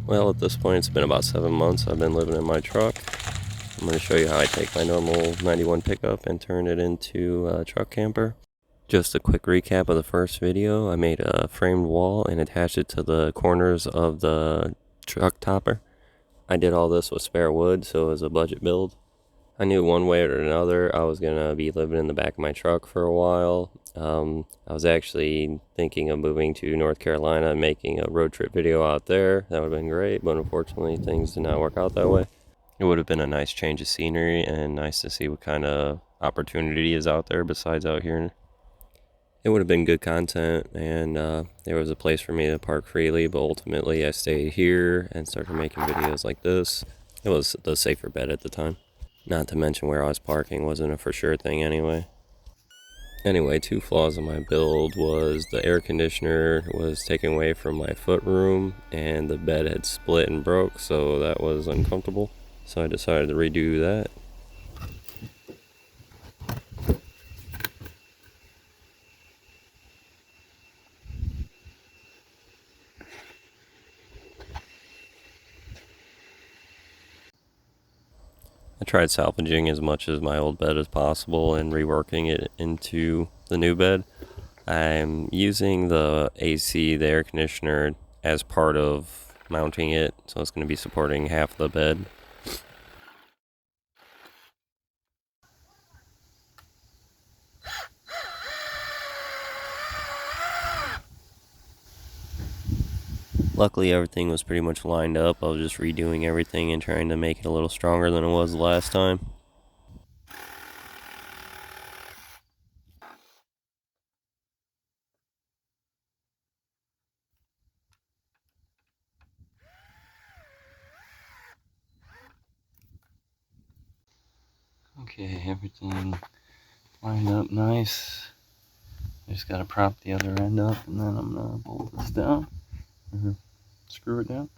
Well, at this point, it's been about 7 months I've been living in my truck. I'm going to show you how I take my normal 91 pickup and turn it into a truck camper. Just a quick recap of the first video. I made a framed wall and attached it to the corners of the truck topper. I did all this with spare wood, so it was a budget build. I knew one way or another I was going to be living in the back of my truck for a while. I was actually thinking of moving to North Carolina and making a road trip video out there. That would have been great, but unfortunately things did not work out that way. It would have been a nice change of scenery and nice to see what kind of opportunity is out there besides out here. It would have been good content, and there was a place for me to park freely, but ultimately I stayed here and started making videos like this. It was the safer bet at the time. Not to mention where I was parking wasn't a for sure thing anyway. Anyway, two flaws in my build was the air conditioner was taken away from my footroom and the bed had split and broke, so that was uncomfortable. So I decided to redo that. I tried salvaging as much as my old bed as possible and reworking it into the new bed. I'm using the AC, the air conditioner, as part of mounting it, so it's going to be supporting half the bed. Luckily, everything was pretty much lined up. I was just redoing everything and trying to make it a little stronger than it was last time. Okay, everything lined up nice. I just gotta prop the other end up, and then I'm gonna bolt this down, or screw it down.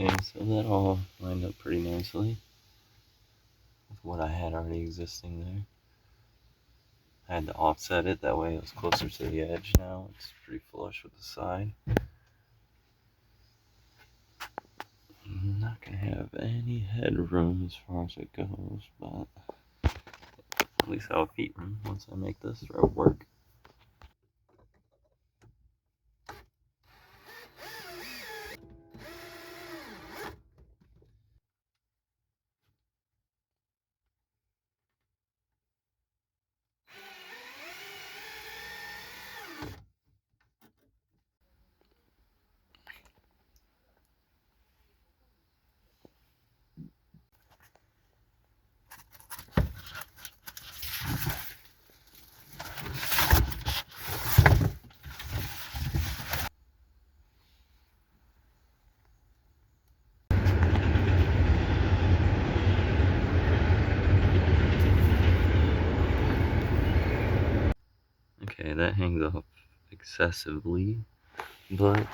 Okay, so that all lined up pretty nicely with what I had already existing there. I had to offset it, that way it was closer to the edge now. It's pretty flush with the side. I'm not going to have any headroom as far as it goes, but at least I'll have feet room once I make this road work. Okay, that hangs up excessively, but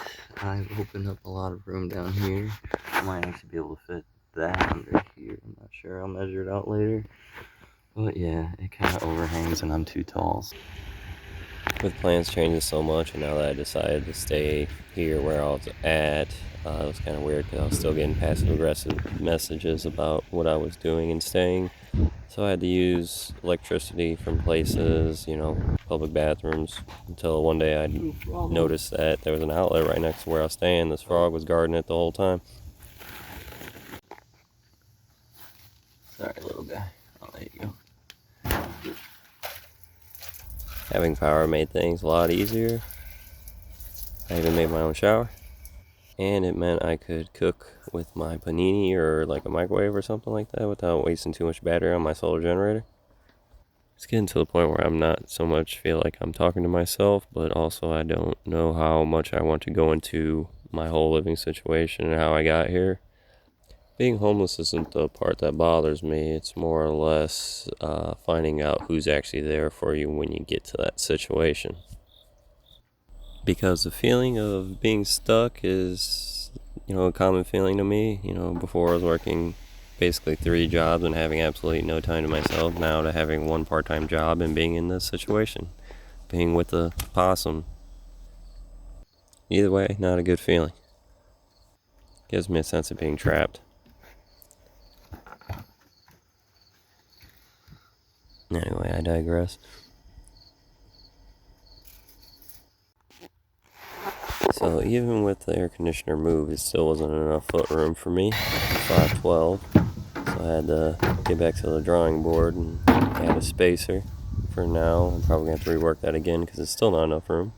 I've opened up a lot of room down here. I might actually be able to fit that under here. I'm not sure. I'll measure it out later. But yeah, it kind of overhangs and I'm too tall. With plans changing so much, and now that I decided to stay here where I was at, it was kind of weird because I was still getting passive-aggressive messages about what I was doing and staying. So I had to use electricity from places, public bathrooms, until one day I noticed that there was an outlet right next to where I was staying. This frog was guarding it the whole time. Sorry, little guy. I'll let you go. Having power made things a lot easier. I even made my own shower. And it meant I could cook with my panini or like a microwave or something like that without wasting too much battery on my solar generator. It's getting to the point where I'm not so much feel like I'm talking to myself, but also I don't know how much I want to go into my whole living situation and how I got here. Being homeless isn't the part that bothers me. It's more or less finding out who's actually there for you when you get to that situation. Because the feeling of being stuck is, a common feeling to me. Before I was working basically 3 jobs and having absolutely no time to myself. Now to having one part-time job and being in this situation, being with the possum. Either way, not a good feeling. Gives me a sense of being trapped. Anyway, I digress. So even with the air conditioner move, it still wasn't enough foot room for me. 5'12", so I had to get back to the drawing board and add a spacer. For now, I'm probably going to have to rework that again because it's still not enough room.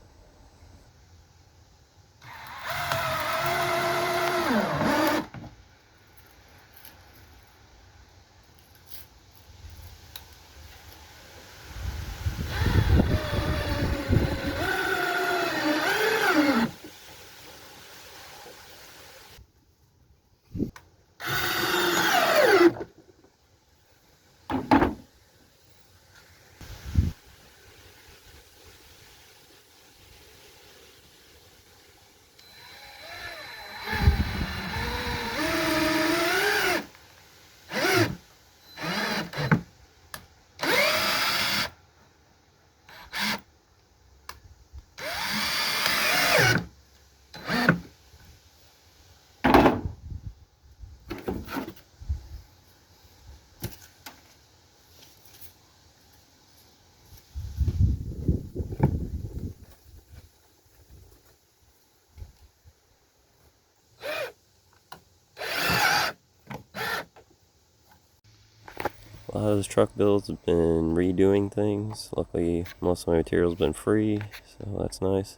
A lot of those truck builds have been redoing things. Luckily, most of my material's been free, so that's nice.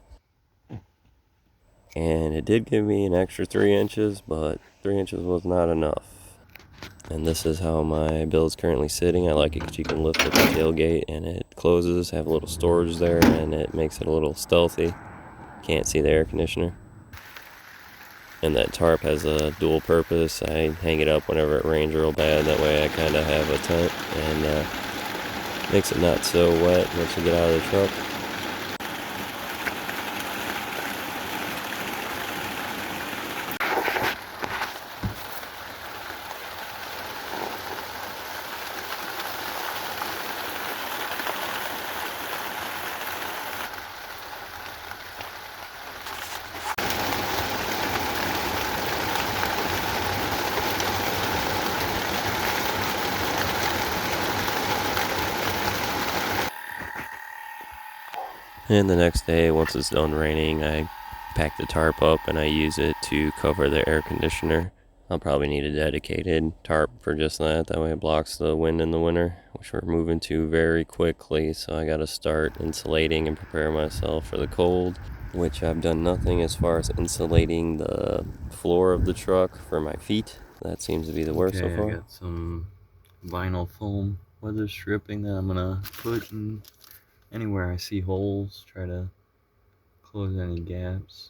And it did give me an extra 3 inches, but 3 inches was not enough. And this is how my build is currently sitting. I like it because you can lift up the tailgate and it closes, have a little storage there, and it makes it a little stealthy. Can't see the air conditioner. And that tarp has a dual purpose. I hang it up whenever it rains real bad. That way I kind of have a tent and makes it not so wet once you get out of the truck. And the next day, once it's done raining, I pack the tarp up and I use it to cover the air conditioner. I'll probably need a dedicated tarp for just that. That way it blocks the wind in the winter, which we're moving to very quickly. So I gotta start insulating and prepare myself for the cold, which I've done nothing as far as insulating the floor of the truck for my feet. That seems to be the worst so far. I got some vinyl foam weather stripping that I'm gonna put in anywhere I see holes, try to close any gaps.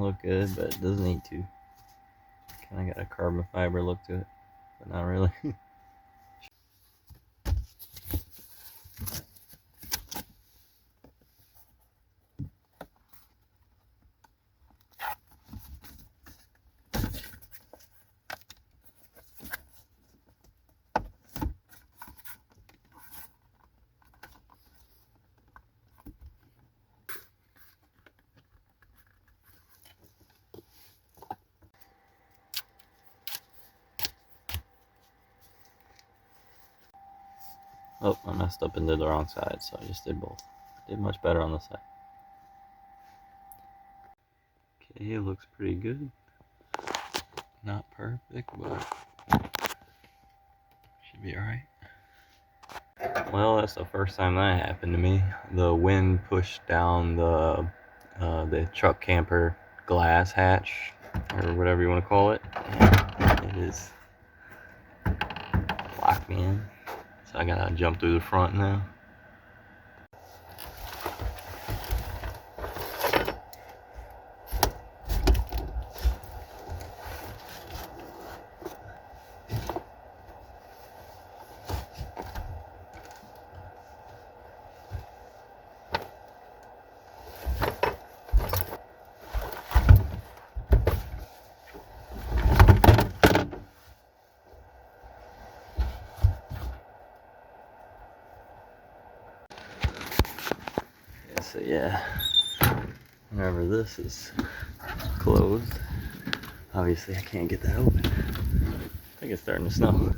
look good, but it does need to. Kind of got a carbon fiber look to it, but not really. Oh, I messed up and did the wrong side, so I just did both. Did much better on this side. Okay, it looks pretty good. Not perfect, but should be alright. Well, that's the first time that happened to me. The wind pushed down the truck camper glass hatch, or whatever you want to call it. And it is locked me in. So I gotta jump through the front now. So yeah, whenever this is closed, obviously I can't get that open. I think it's starting to snow.